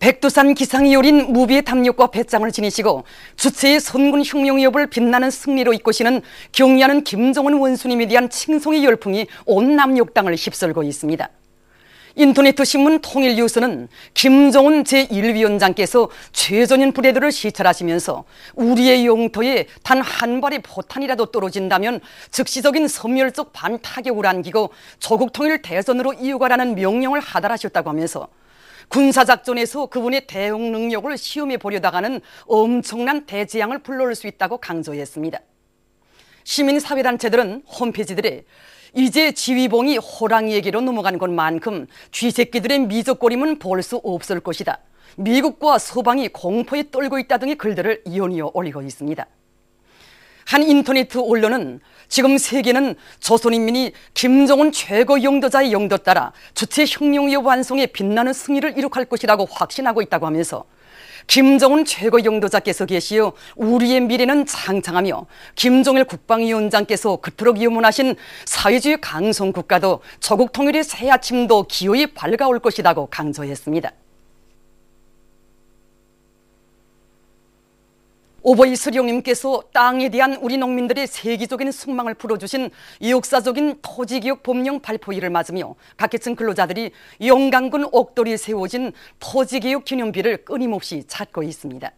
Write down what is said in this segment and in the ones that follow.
백두산 기상이 요린 무비의 담력과 배짱을 지니시고 주체의 선군 혁명위협을 빛나는 승리로 이끄시는 경의하는 김정은 원수님에 대한 칭송의 열풍이 온 남녘 땅을 휩쓸고 있습니다. 인터넷 신문 통일뉴스는 김정은 제1위원장께서 최전인 부대들을 시찰하시면서 우리의 영토에 단 한 발의 포탄이라도 떨어진다면 즉시적인 섬멸적 반타격을 안기고 조국 통일 대선으로 이어가라는 명령을 하달하셨다고 하면서 군사작전에서 그분의 대응 능력을 시험해 보려다가는 엄청난 대재앙을 불러올 수 있다고 강조했습니다. 시민사회단체들은 홈페이지들에 이제 지휘봉이 호랑이에게로 넘어간 것만큼 쥐새끼들의 미적거림은 볼 수 없을 것이다. 미국과 서방이 공포에 떨고 있다 등의 글들을 이어이어 올리고 있습니다. 한 인터넷 언론은 지금 세계는 조선인민이 김정은 최고 영도자의 영도 따라 주체 혁명위협 완성에 빛나는 승리를 이룩할 것이라고 확신하고 있다고 하면서 김정은 최고 영도자께서 계시어 우리의 미래는 창창하며 김정일 국방위원장께서 그토록 염원하신 사회주의 강성국가도 조국 통일의 새 아침도 기어이 밝아올 것이라고 강조했습니다. 오보이 수령님께서 땅에 대한 우리 농민들의 세계적인 숙망을 풀어주신 역사적인 토지개혁 법령 발표일을 맞으며 각계층 근로자들이 영광군 옥돌이에 세워진 토지개혁 기념비를 끊임없이 찾고 있습니다.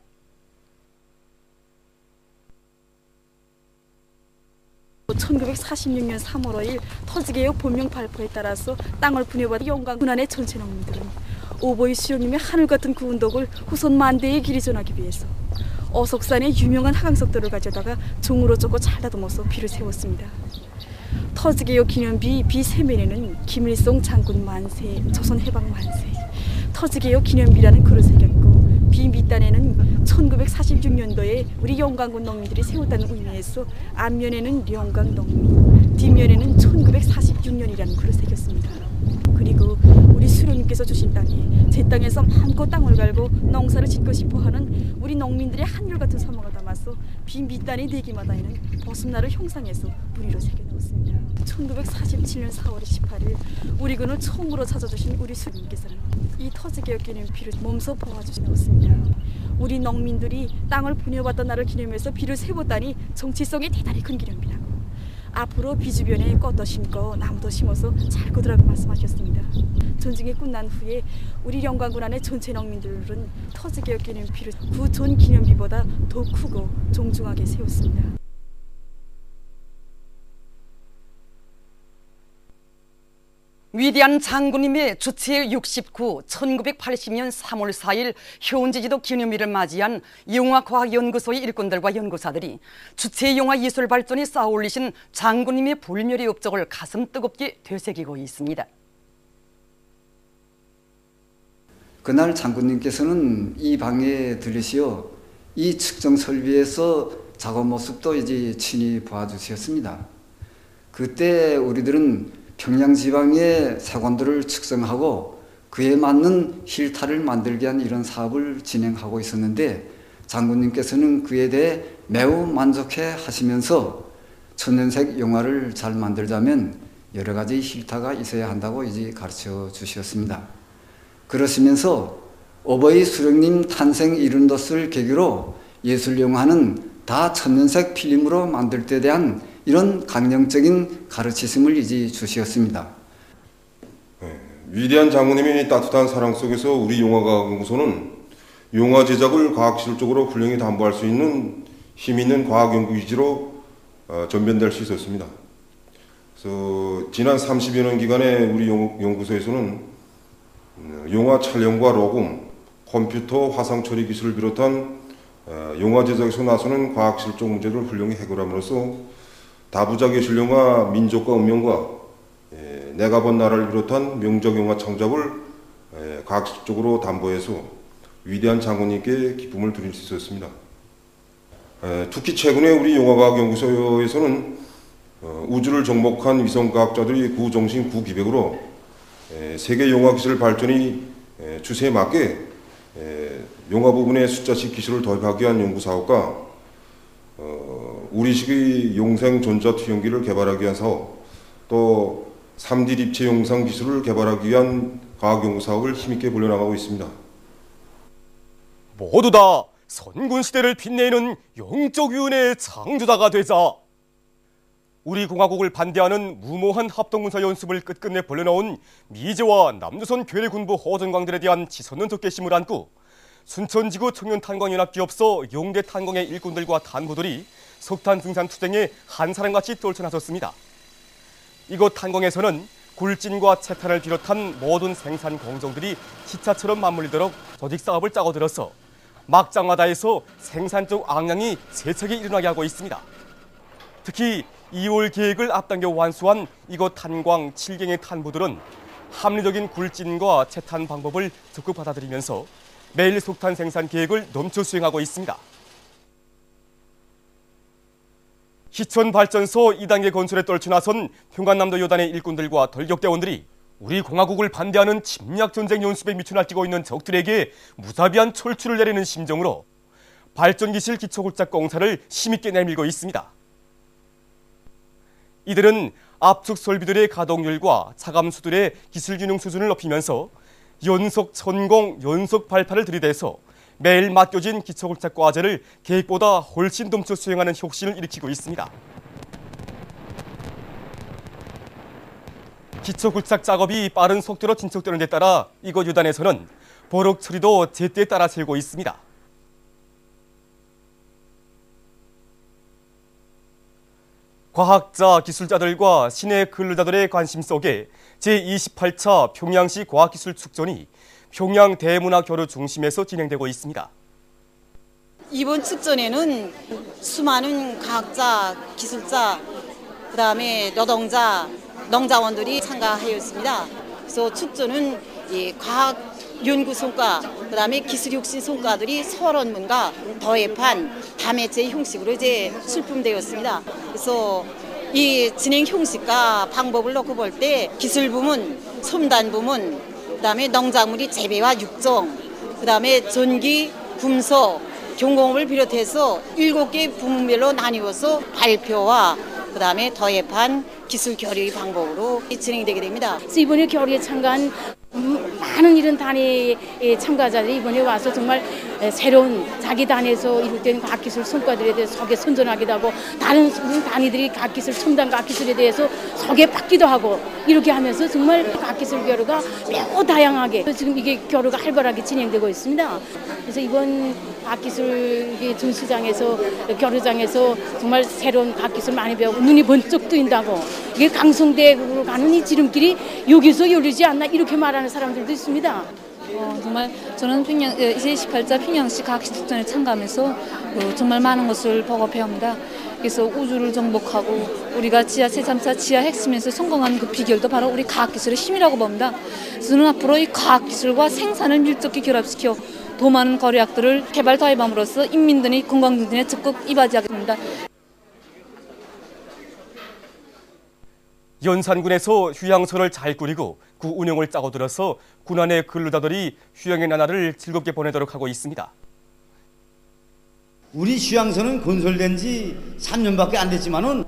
(1946년 3월 5일) 토지개혁 법령 발표에 따라서 땅을 분여받은 영광군안의 전체 농민들은 오보이 수령님의 하늘같은 그 운덕을 후손 만대에 길이 전하기 위해서 어석산의 유명한 하강석들을 가져다가 종으로 쫓고 잘 다듬어서 비를 세웠습니다. 토지개혁 기념비 비 세면에는 김일성 장군 만세, 조선 해방 만세, 토지개혁 기념비라는 글을 새겼고 비 밑단에는 1946년도에 우리 영광군 농민들이 세웠다는 의미에서 앞면에는 영광 농민, 뒷면에는 1946년이라는 글을 새겼습니다. 그리고 우리 수령님께서 주신 땅에 제 땅에서 마음껏 땅을 갈고 농사를 짓고 싶어하는 우리 농민들의 한결같은 소망을 담아서 비 밑단의 내기마다에는 보습날을 형상해서 무늬로 새겨놓았습니다. 1947년 4월 18일 우리 군을 처음으로 찾아주신 우리 수령님께서는 이 토지개혁 기념비를 몸소 보아주시었습니다. 우리 농민들이 땅을 분여받던 날을 기념해서 비를 세웠다니 정치성이 대단히 큰 기념비라고, 앞으로 비 주변에 꽃도 심고 나무도 심어서 잘 거두라고 말씀하셨습니다. 전쟁이 끝난 후에 우리 영광군 안의 전체 농민들은 토지개혁 기념비를 그 전 기념비보다 더 크고 정중하게 세웠습니다. 위대한 장군님의 주체 69, 1980년 3월 4일 현지지도 기념일을 맞이한 영화과학연구소의 일꾼들과 연구사들이 주체 영화 예술 발전에 쌓아올리신 장군님의 불멸의 업적을 가슴 뜨겁게 되새기고 있습니다. 그날 장군님께서는 이 방에 들으시어 이 측정 설비에서 작업 모습도 이제 친히 보아주셨습니다. 그때 우리들은 평양 지방의 세관들을 측정하고 그에 맞는 힐타를 만들게 한 이런 사업을 진행하고 있었는데 장군님께서는 그에 대해 매우 만족해 하시면서 천연색 영화를 잘 만들자면 여러 가지 힐타가 있어야 한다고 이제 가르쳐 주셨습니다. 그러시면서 오보이 수령님 탄생 이른 돛을 계기로 예술 영화는 다 천연색 필름으로 만들 때에 대한 이런 강령적인 가르치심을 이제 주셨습니다. 위대한 장군님의 따뜻한 사랑 속에서 우리 영화과학연구소는 영화 제작을 과학실적으로 훌륭히 담보할 수 있는 힘 있는 과학연구기지로 전변될 수 있었습니다. 그래서 지난 30여 년 기간에 우리 연구소에서는 영화 촬영과 녹음, 컴퓨터, 화상 처리 기술을 비롯한 영화 제작에서 나서는 과학실적 문제를 훌륭히 해결함으로써 다부작 예술 영화 민족과 운명과 내가 본 나라를 비롯한 명작 영화 창작을 과학적으로 담보해서 위대한 장군님께 기쁨을 드릴 수 있었습니다. 특히 최근에 우리 영화과학연구소에서는 우주를 정복한 위성과학자들이 구정신 구기백으로 세계 영화 기술 발전이 추세에 맞게 영화 부분의 숫자식 기술을 도입하기 위한 연구사업과 우리식의 용생 전자 투영기를 개발하기 위한 사업, 또 3D 입체 영상 기술을 개발하기 위한 과학연구 사업을 힘있게 벌려나가고 있습니다. 모두 다 선군시대를 빛내는 영적 위원회의 창조자가 되자 우리 공화국을 반대하는 무모한 합동군사 연습을 끝끝내 벌려놓은 미제와 남조선 괴뢰군부 허전광들에 대한 치솟는 적개심을 안고 순천지구 청년탄광연합기업소 용대 탄광의 일꾼들과 탄부들이 석탄 등산 투쟁에 한 사람같이 떨쳐나섰습니다. 이곳 탄광에서는 굴진과 채탄을 비롯한 모든 생산 공정들이 기차처럼 맞물리도록 조직 사업을 짜고 들어서 막장마다에서 생산적 악량이 세차게 일어나게 하고 있습니다. 특히 2월 계획을 앞당겨 완수한 이곳 탄광 7경의 탄부들은 합리적인 굴진과 채탄 방법을 적극 받아들이면서 매일 석탄 생산 계획을 넘쳐 수행하고 있습니다. 희천발전소 2단계 건설에 떨쳐나선 평안남도 여단의 일꾼들과 돌격대원들이 우리 공화국을 반대하는 침략전쟁 연습에 미쳐 날뛰고 있는 적들에게 무자비한 철출을 내리는 심정으로 발전기실 기초굴착 공사를 힘있게 내밀고 있습니다. 이들은 압축 설비들의 가동률과 차감수들의 기술균형 수준을 높이면서 연속 천공, 연속 발파를 들이대서 매일 맡겨진 기초굴착 과제를 계획보다 훨씬 넘쳐 수행하는 혁신을 일으키고 있습니다. 기초굴착 작업이 빠른 속도로 진척되는 데 따라 이곳 유단에서는 버럭 처리도 제때에 따라 세우고 있습니다. 과학자, 기술자들과 시내 근로자들의 관심 속에 제28차 평양시 과학기술축전이 평양 대문화교류 중심에서 진행되고 있습니다. 이번 축전에는 수많은 과학자, 기술자, 그다음에 노동자, 농자원들이 참가하였습니다. 그래서 축전은 과학 연구 성과, 그다음에 기술 혁신 성과들이 서론문과 더해판, 다매체 형식으로 이제 출품되었습니다. 그래서 이 진행 형식과 방법을 놓고 볼 때 기술 부문, 첨단 부문, 그다음에 농작물이 재배와 육종, 그다음에 전기, 금속, 경공업을 비롯해서 7개 부문별로 나뉘어서 발표와 그다음에 더해판 기술 교류 방법으로 진행되게 됩니다. 이번에 교류에 참가한 많은 이런 단위의 참가자들이 이번에 와서 정말 새로운 자기 단위에서 이룰된 과학기술 성과들에 대해서 소개 선전하기도 하고 다른 단위들이 과학기술 첨단 과학기술에 대해서 소개받기도 하고 이렇게 하면서 정말 과학기술 교류가 매우 다양하게 지금 이게 교류가 활발하게 진행되고 있습니다. 그래서 이번 과학기술 전시장에서 교류장에서 정말 새로운 과학기술 많이 배우고 눈이 번쩍 뜨인다고 이게 강성대로 가는 이 지름길이 여기서 열리지 않나 이렇게 말하는 사람들도 있습니다. 정말 저는 제28차 평양시 과학기술축전에 참가하면서 정말 많은 것을 보고 배웁니다. 그래서 우주를 정복하고 우리가 지하 제3차 지하 핵심에서 성공한 그 비결도 바로 우리 과학기술의 힘이라고 봅니다. 저는 앞으로 이 과학기술과 생산을 밀접히 결합시켜 더 많은 거래약들을 개발 도입함으로써 인민들의 건강증진에 적극 이바지하겠습니다. 연산군에서 휴양소를 잘 꾸리고 그 운영을 짜고 들어서 군안의 근로자들이 휴양의 나날을 즐겁게 보내도록 하고 있습니다. 우리 휴양소는 건설된 지 3년밖에 안 됐지만은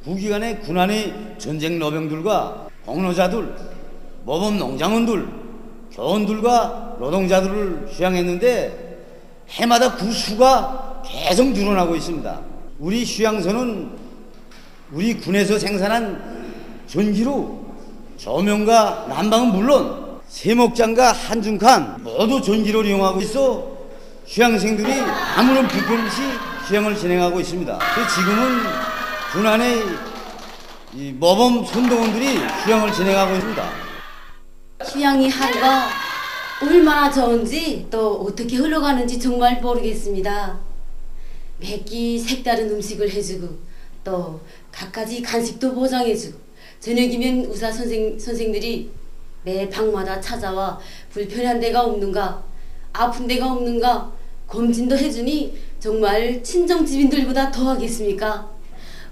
국기간의 군안의 전쟁 노병들과 공로자들, 모범 농장원들, 교원들과 노동자들을 휴양했는데 해마다 그 수가 계속 늘어나고 있습니다. 우리 휴양소는 우리 군에서 생산한 전기로 조명과 난방은 물론 세목장과 한중칸 모두 전기를 이용하고 있어 휴양생들이 아무런 불편 없이 휴양을 진행하고 있습니다. 지금은 군안의 모범 선동원들이 휴양을 진행하고 있습니다. 휴양이 하루가 얼마나 좋은지 또 어떻게 흘러가는지 정말 모르겠습니다. 매끼 색다른 음식을 해주고 또 갖가지 간식도 보장해주고 저녁이면 의사 선생들이 매 방마다 찾아와 불편한 데가 없는가, 아픈 데가 없는가 검진도 해주니 정말 친정집인들보다 더 하겠습니까?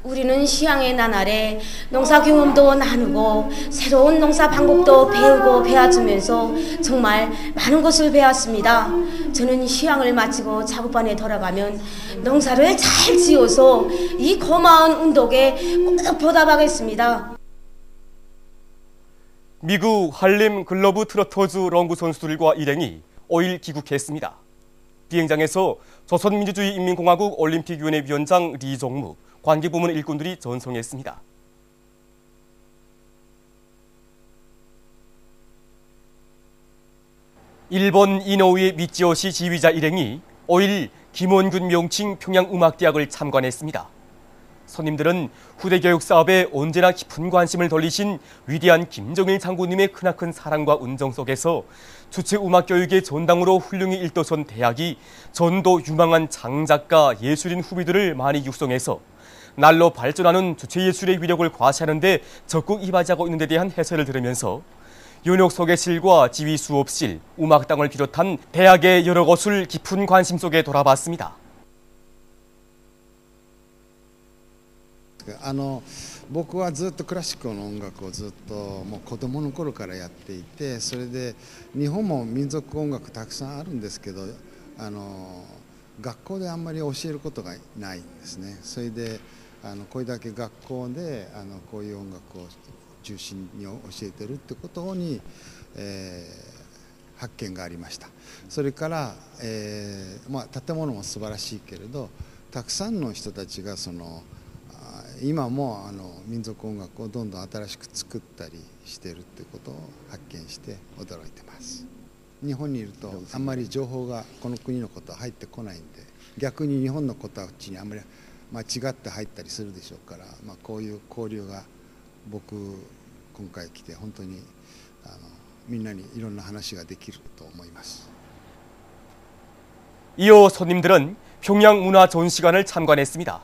우리는 휴양의 나날에 농사 경험도 나누고 새로운 농사 방법도 배우고 배워주면서 정말 많은 것을 배웠습니다. 저는 휴양을 마치고 작업반에 돌아가면 농사를 잘 지어서 이 고마운 운동에 꼭 보답하겠습니다. 미국 할렘 글러브 트로터즈 롱구 선수들과 일행이 5일 귀국했습니다. 비행장에서 조선민주주의인민공화국 올림픽위원회 위원장 리종무, 관계부문 일꾼들이 전송했습니다. 일본 이노우에 미치오시 지휘자 일행이 5일 김원균 명칭 평양음악대학을 참관했습니다. 손님들은 후대 교육 사업에 언제나 깊은 관심을 돌리신 위대한 김정일 장군님의 크나큰 사랑과 은정 속에서 주체 음악 교육의 전당으로 훌륭히 일떠선 대학이 전도 유망한 장작가 예술인 후배들을 많이 육성해서 날로 발전하는 주체 예술의 위력을 과시하는 데 적극 이바지하고 있는 데 대한 해설을 들으면서 연옥 소개실과 지휘 수업실, 음악당을 비롯한 대학의 여러 곳을 깊은 관심 속에 돌아봤습니다. 僕はずっとクラシックの音楽をずっともう子供の頃からやっていて、それで日本も民族音楽たくさんあるんですけど、学校であんまり教えることがないんですね。それでこれだけ学校でこういう音楽を中心に教えてるってことに、発見がありました。それから、建物も素晴らしいけれど、たくさんの人たちが今も民族音楽をどんどん新しく作ったりしているってことを発見して驚いてます。日本にいるとあんまり情報がこの国のことは入ってこないんで、逆に日本のことはうちにあんまり間違って入ったりするでしょうから、こういう交流が僕今回来て本当にみんなにいろんな話ができると思います。 이어 손님들은 평양 문화 전시관을 참관했습니다.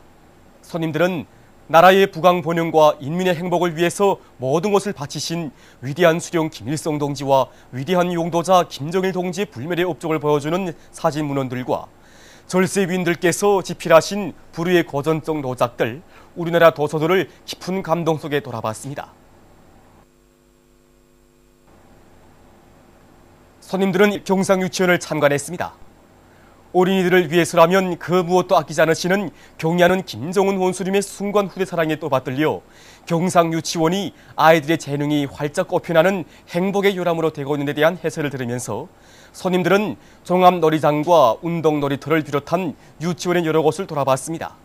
손님들은 나라의 부강 번영과 인민의 행복을 위해서 모든 것을 바치신 위대한 수령 김일성 동지와 위대한 용도자 김정일 동지의 불멸의 업적을 보여주는 사진 문헌들과 절세위인들께서 집필하신 불후의 고전적 노작들, 우리나라 도서들을 깊은 감동 속에 돌아봤습니다. 손님들은 경상유치원을 참관했습니다. 어린이들을 위해서라면 그 무엇도 아끼지 않으시는 경의하는 김정은 원수님의 순관 후대 사랑에 또 받들려 경상유치원이 아이들의 재능이 활짝 꽃피나는 행복의 요람으로 되고 있는 데 대한 해설을 들으면서 손님들은 종합놀이장과 운동놀이터를 비롯한 유치원의 여러 곳을 돌아봤습니다.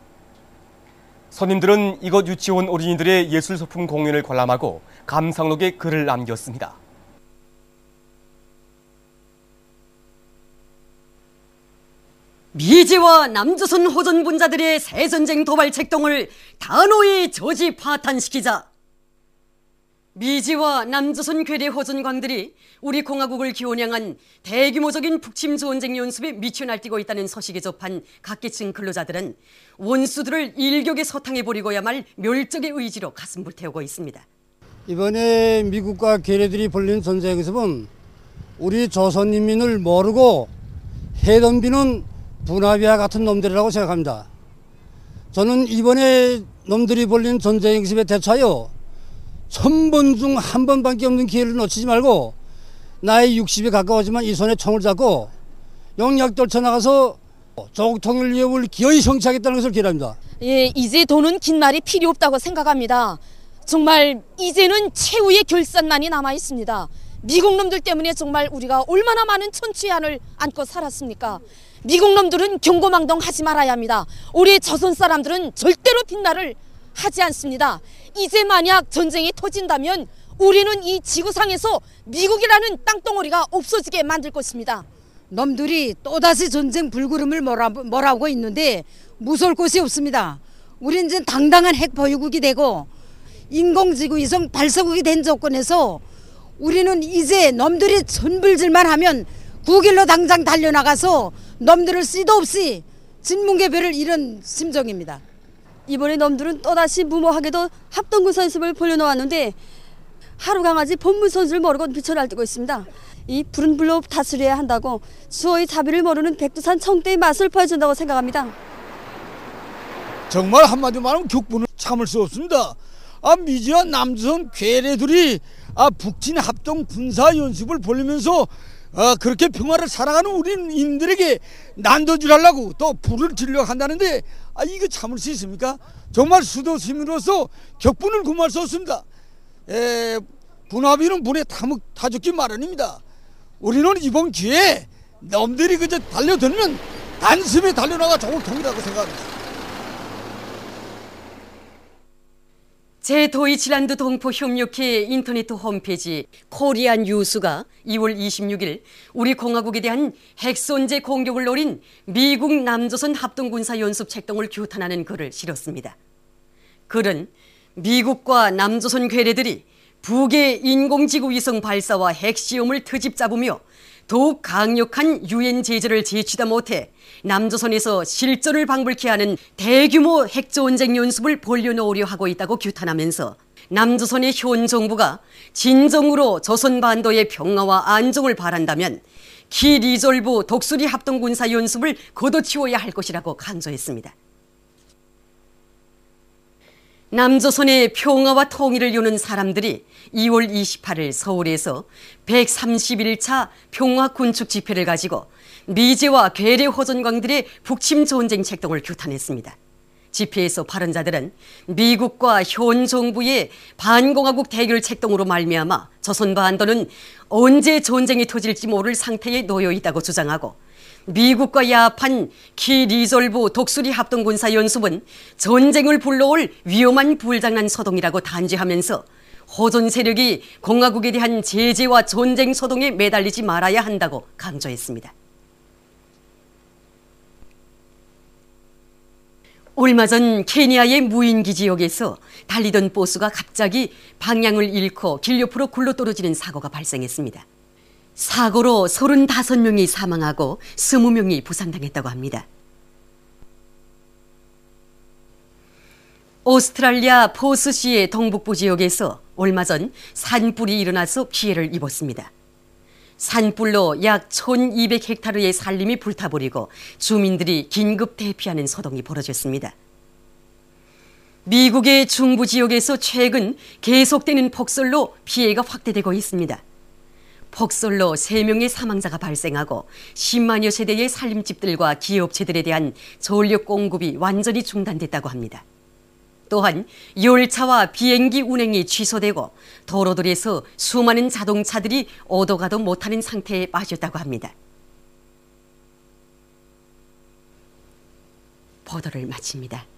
손님들은 이곳 유치원 어린이들의 예술소품 공연을 관람하고 감상록에 글을 남겼습니다. 미제와 남조선 호전분자들의 새전쟁 도발 책동을 단호히 저지 파탄시키자. 미제와 남조선 괴뢰 호전광들이 우리 공화국을 기원양한 대규모적인 북침 전쟁 연습에 미쳐 날뛰고 있다는 소식에 접한 각계층 근로자들은 원수들을 일격에 소탕해버리고야 말 멸적의 의지로 가슴 불태우고 있습니다. 이번에 미국과 괴뢰들이 벌린 전쟁에서 본 우리 조선인민을 모르고 해덤비는 분화비와 같은 놈들이라고 생각합니다. 저는 이번에 놈들이 벌린 전쟁 행습에 대처하여 1000번 중 1번밖에 없는 기회를 놓치지 말고 나이 60에 가까워지만 이 손에 총을 잡고 영약 떨쳐나가서 조국 통일 위협을 기어이 성취하겠다는 것을 기대합니다. 예, 이제 도는 긴 말이 필요 없다고 생각합니다. 정말 이제는 최후의 결산만이 남아 있습니다. 미국 놈들 때문에 정말 우리가 얼마나 많은 천추의 안고 살았습니까? 미국 놈들은 경고망동하지 말아야 합니다. 우리 조선 사람들은 절대로 빈말을 하지 않습니다. 이제 만약 전쟁이 터진다면 우리는 이 지구상에서 미국이라는 땅덩어리가 없어지게 만들 것입니다. 놈들이 또다시 전쟁 불구름을 몰아오고 있는데 무서울 곳이 없습니다. 우린 이제 당당한 핵 보유국이 되고 인공지구 위성 발사국이 된 조건에서 우리는 이제 놈들이 전불질만 하면 국일로 당장 달려나가서 놈들을 씨도 없이 진문개별을 잃은 심정입니다. 이번에 놈들은 또다시 무모하게도 합동군사 연습을 벌여놓았는데 하루 강아지 본문 선수를 모르고 미쳐 날뛰고 있습니다. 이 푸른 불로 다스려야 한다고 수호의 자비를 모르는 백두산 청대의 맛을 보여준다고 생각합니다. 정말 한마디로 말하면 격분을 참을 수 없습니다. 미지와 남조선 괴뢰들이 북진 합동 군사 연습을 벌이면서 그렇게 평화를 살아가는 우리인들에게 난도질 하려고 또 불을 지르려고 한다는데 이거 참을 수 있습니까? 정말 수도 시민으로서 격분을 금할 수 없습니다. 분화비는 물에 다 죽기 마련입니다. 우리는 이번 기회에 놈들이 그저 달려들면 단숨에 달려나가 적을 통이라고 생각합니다. 제 도이치란드 동포 협력회 인터넷 홈페이지 코리안 뉴스가 2월 26일 우리 공화국에 대한 핵손재 공격을 노린 미국 남조선 합동군사연습 책동을 규탄하는 글을 실었습니다. 글은 미국과 남조선 괴뢰들이 북의 인공지구 위성 발사와 핵시험을 트집 잡으며 더욱 강력한 유엔 제재를 제치다 못해 남조선에서 실전을 방불케 하는 대규모 핵전쟁 연습을 벌려놓으려 하고 있다고 규탄하면서 남조선의 현 정부가 진정으로 조선반도의 평화와 안정을 바란다면 키 리졸브 독수리 합동군사 연습을 걷어치워야 할 것이라고 강조했습니다. 남조선의 평화와 통일을 요는 사람들이 2월 28일 서울에서 131차 평화군축 집회를 가지고 미제와 괴뢰 호전광들의 북침 전쟁 책동을 규탄했습니다. 집회에서 발언자들은 미국과 현 정부의 반공화국 대결 책동으로 말미암아 조선반도는 언제 전쟁이 터질지 모를 상태에 놓여 있다고 주장하고 미국과 야합한 키 리졸브 독수리 합동군사 연습은 전쟁을 불러올 위험한 불장난 소동이라고 단죄하면서 호전 세력이 공화국에 대한 제재와 전쟁 소동에 매달리지 말아야 한다고 강조했습니다. 얼마 전 케니아의 무인기 지역에서 달리던 버스가 갑자기 방향을 잃고 길 옆으로 굴러떨어지는 사고가 발생했습니다. 사고로 35명이 사망하고 20명이 부상당했다고 합니다. 오스트랄리아 포스시의 동북부 지역에서 얼마 전 산불이 일어나서 피해를 입었습니다. 산불로 약 1200헥타르의 산림이 불타버리고 주민들이 긴급 대피하는 소동이 벌어졌습니다. 미국의 중부 지역에서 최근 계속되는 폭설로 피해가 확대되고 있습니다. 폭설로 3명의 사망자가 발생하고 10만여 세대의 산림집들과 기업체들에 대한 전력 공급이 완전히 중단됐다고 합니다. 또한 열차와 비행기 운행이 취소되고 도로들에서 수많은 자동차들이 오도 가도 못하는 상태에 빠졌다고 합니다. 보도를 마칩니다.